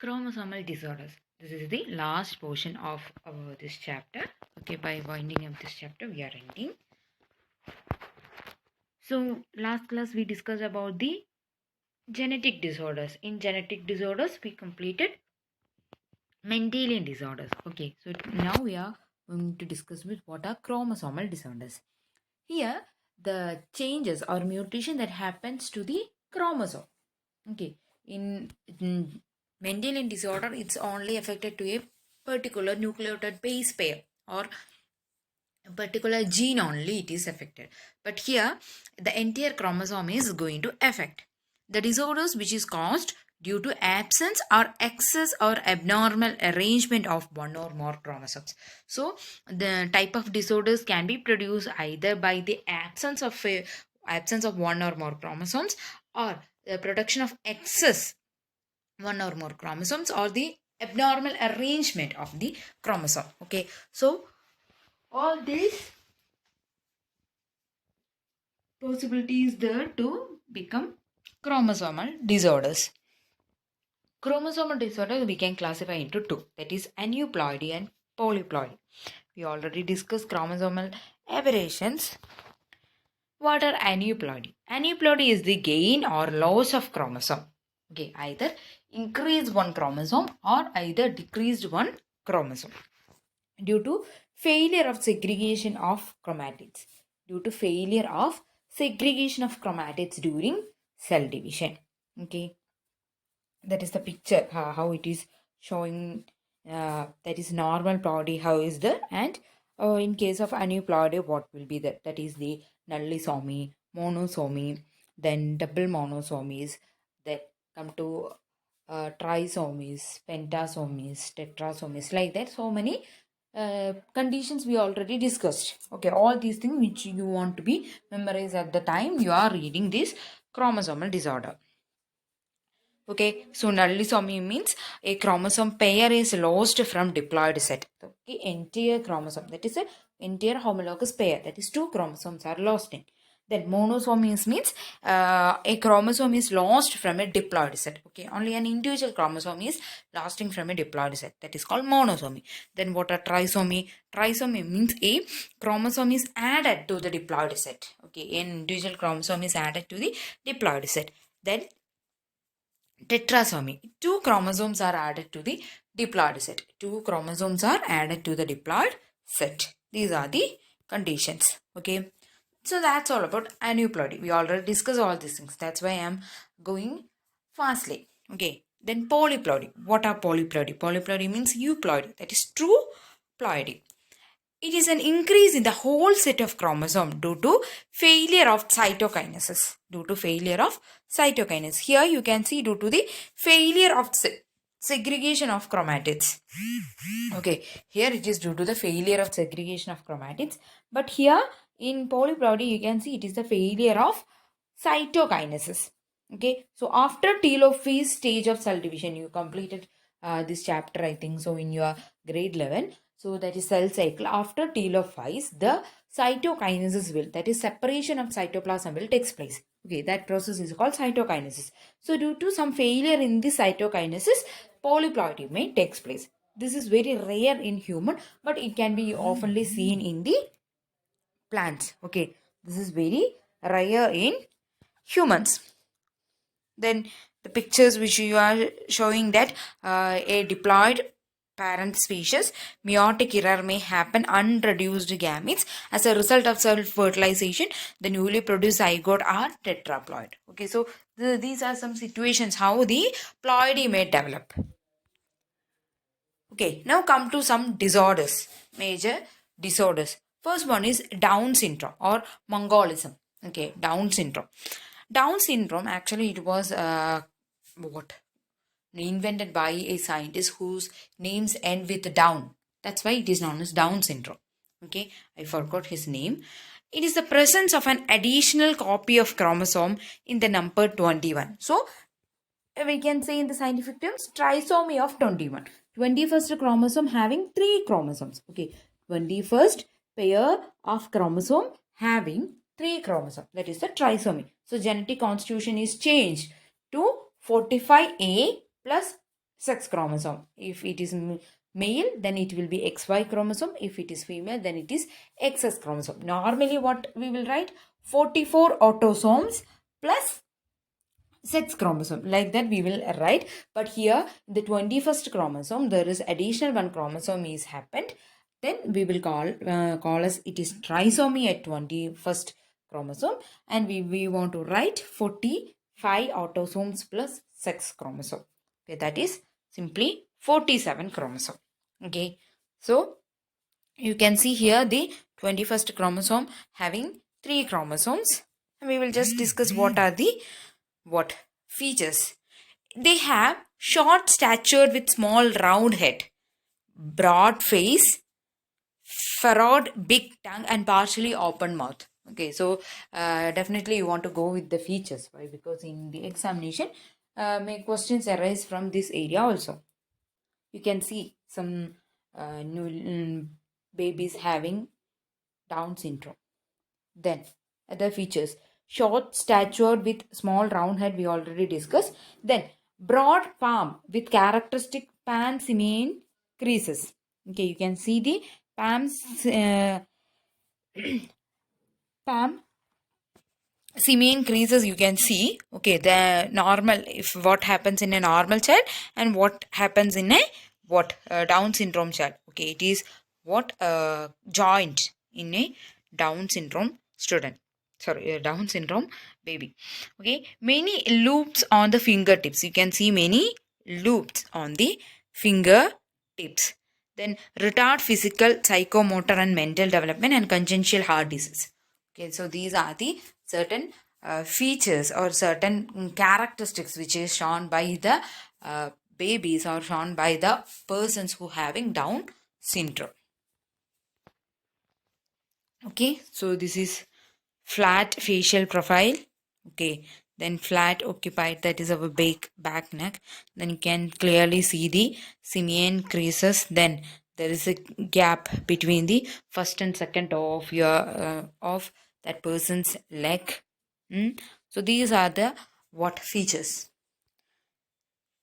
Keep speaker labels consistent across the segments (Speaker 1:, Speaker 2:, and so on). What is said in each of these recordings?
Speaker 1: Chromosomal disorders. This is the last portion of this chapter. Okay, by winding up this chapter, we are ending. So, last class we discussed about the genetic disorders. In genetic disorders, we completed Mendelian disorders. Okay, so now we are going to discuss with what are chromosomal disorders. Here, the changes or mutation that happens to the chromosome. Okay, in Mendelian disorder, it's only affected to a particular nucleotide base pair or a particular gene only it is affected. But here, the entire chromosome is going to affect. The disorders which is caused due to absence or excess or abnormal arrangement of one or more chromosomes. So, the type of disorders can be produced either by the absence of one or more chromosomes, or the production of excess one or more chromosomes, or the abnormal arrangement of the chromosome. Okay, so all these possibilities there to become chromosomal disorders. Chromosomal disorder we can classify into two, that is aneuploidy and polyploidy. We already discussed chromosomal aberrations. What are aneuploidy? Aneuploidy is the gain or loss of chromosome. Okay, either increase one chromosome or either decreased one chromosome due to failure of segregation of chromatids. Due to failure of segregation of chromatids during cell division. Okay, that is the picture how it is showing. That is normal ploidy, how is the, and in case of aneuploidy what will be that? That is the nullisomy, monosomy, then double monosomies, that come to trisomies, pentasomies, tetrasomies, like that. So many conditions we already discussed. Okay, all these things which you want to be memorized at the time you are reading this chromosomal disorder. Okay, so nullisomy means a chromosome pair is lost from diploid set. Okay, entire chromosome, that is a entire homologous pair, that is two chromosomes are lost in. Then monosomy means a chromosome is lost from a diploid set. Okay, only an individual chromosome is lasting from a diploid set, that is called monosomy. Then what are trisomy? Trisomy means a chromosome is added to the diploid set. Okay, an individual chromosome is added to the diploid set. Then tetrasomy, two chromosomes are added to the diploid set. Two chromosomes are added to the diploid set. These are the conditions. Okay, so that's all about aneuploidy. We already discussed all these things, that's why I am going fastly. Okay, then polyploidy. What are polyploidy? Polyploidy means euploidy, that is true ploidy. It is an increase in the whole set of chromosome due to failure of cytokinesis. Due to failure of cytokinase. Here you can see due to the failure of segregation of chromatids. Okay, here it is due to the failure of segregation of chromatids. But here in polyploidy you can see it is the failure of cytokinesis. Okay, so after telophase stage of cell division, you completed this chapter I think so in your grade 11. So that is cell cycle. After telophase, the cytokinesis will, that is separation of cytoplasm will takes place. Okay, that process is called cytokinesis. So due to some failure in the cytokinesis, polyploidy may takes place. This is very rare in human, but it can be oftenly seen in the plants. Okay, this is very rare in humans. Then the pictures which you are showing that a diploid parent species, meiotic error may happen unproduced gametes. As a result of self-fertilization, the newly produced zygote are tetraploid. Okay, so these are some situations how the ploidy may develop. Okay, now come to some disorders, major disorders. First one is Down syndrome or Mongolism. Okay, Down syndrome. Down syndrome, actually it was invented by a scientist whose names end with Down. That's why it is known as Down syndrome. Okay, I forgot his name. It is the presence of an additional copy of chromosome in the number 21. So we can say in the scientific terms trisomy of 21. 21st chromosome having 3 chromosomes. Okay, 21st pair of chromosome having 3 chromosomes, that is the trisomy. So genetic constitution is changed to 45A plus sex chromosome. If it is male, then it will be XY chromosome. If it is female, then it is XX chromosome. Normally, what we will write? 44 autosomes plus sex chromosome, like that we will write. But here the 21st chromosome, there is additional one chromosome is happened, then we will call as it is trisomy at 21st chromosome, and we want to write 45 autosomes plus sex chromosome. Okay, that is simply 47 chromosome. Okay, so you can see here the 21st chromosome having 3 chromosomes, and we will just discuss what are the features. They have short stature with small round head, broad face, furrowed big tongue, and partially open mouth. Okay, so definitely you want to go with the features. Why? Because in the examination, may questions arise from this area also. You can see some new babies having Down syndrome. Then other features: short statured with small round head, we already discussed. Then broad palm with characteristic pan-simian creases. Okay, you can see the palm simian creases, you can see. Okay, the normal, if what happens in a normal child and what happens in a Down syndrome child. Okay, it is joint in a Down syndrome student, sorry, Down syndrome baby. Okay, many loops on the fingertips, you can see many loops on the fingertips. Then retard physical, psychomotor and mental development, and congenital heart disease. Okay, so these are the certain features or certain characteristics which is shown by the babies or shown by the persons who having Down syndrome. Okay, so this is flat facial profile. Okay, then flat occupied, that is our back neck. Then you can clearly see the simian creases. Then there is a gap between the first and second toe of your of that person's leg. So these are the features.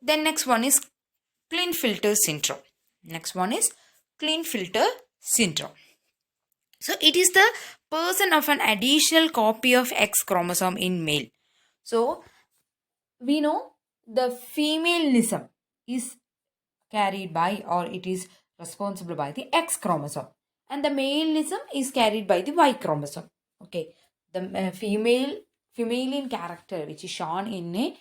Speaker 1: Then next one is Klinefelter syndrome. Next one is Klinefelter syndrome. So it is the person of an additional copy of X chromosome in male. So we know the femaleism is carried by, or it is responsible by, the X chromosome, and the maleism is carried by the Y chromosome. Okay, the female character which is shown in a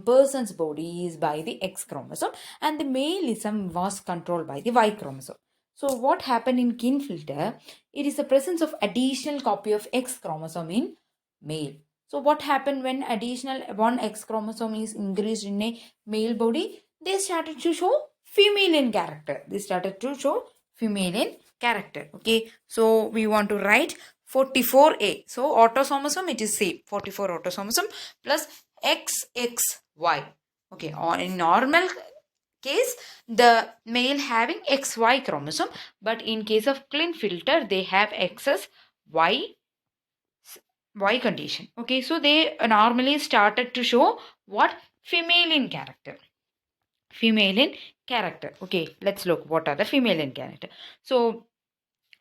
Speaker 1: person's body is by the X chromosome, and the maleism was controlled by the Y chromosome. So what happened in Klinefelter? It is the presence of additional copy of X chromosome in male. So what happened when additional one X chromosome is increased in a male body? They started to show female in character. Okay, so we want to write 44A. So autosomosome, it is same, 44 autosomosome plus XXY. Okay, or in normal case, the male having XY chromosome, but in case of Klinefelter, they have XS Y condition. Okay, so they normally started to show what? Female in character. Okay, let's look what are the female in character. So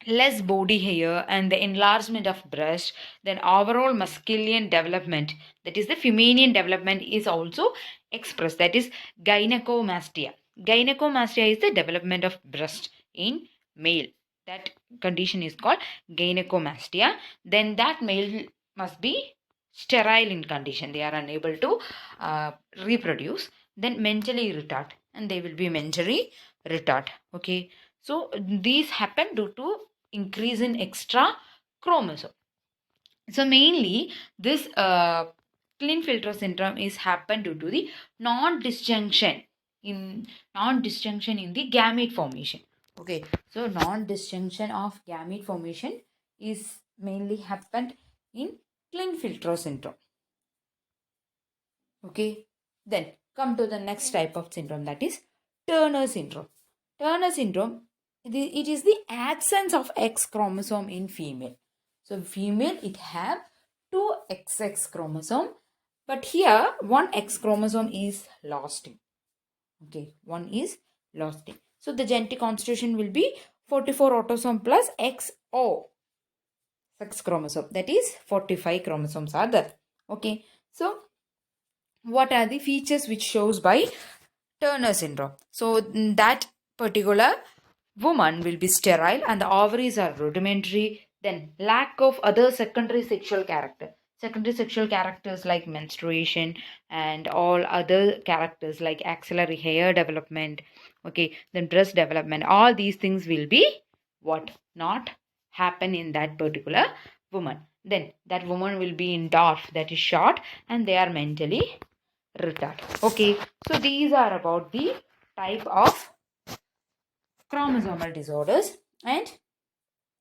Speaker 1: less body hair and the enlargement of breast, then overall masculine development, that is the female development, is also expressed, that is gynecomastia. Gynecomastia is the development of breast in male. That condition is called gynecomastia. Then that male must be sterile in condition, they are unable to reproduce. Then mentally retarded, and they will be mentally retarded. Okay, so these happen due to increase in extra chromosome. So mainly this Klinefelter syndrome is happen due to the non-disjunction in the gamete formation. Okay, so non-disjunction of gamete formation is mainly happened in Klinefelter syndrome. Okay, then come to the next type of syndrome, that is Turner syndrome. Turner syndrome, it is the absence of X chromosome in female. So female, it have 2 XX chromosome, but here one X chromosome is lost. Okay, one is lost. So the genetic constitution will be 44 autosome plus XO, sex chromosome. That is 45 chromosomes are there. Okay, so what are the features which shows by Turner syndrome? So that particular woman will be sterile and the ovaries are rudimentary. Then lack of other secondary sexual character. Secondary sexual characters like menstruation and all other characters like axillary hair development. Okay, then breast development. All these things will be what not happen in that particular woman. Then that woman will be in dwarf, that is short, and they are mentally retarded. Okay, so these are about the type of chromosomal disorders, and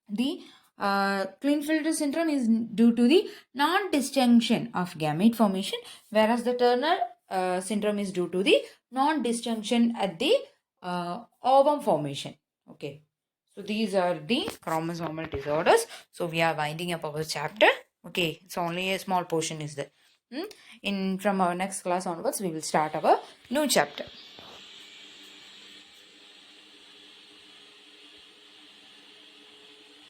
Speaker 1: the Klinefelter syndrome is due to the non-disjunction of gamete formation, whereas the Turner syndrome is due to the non-disjunction at the ovum formation. Okay, so these are the chromosomal disorders. So we are winding up our chapter. Okay, it's only a small portion is there. In from our next class onwards, we will start our new chapter.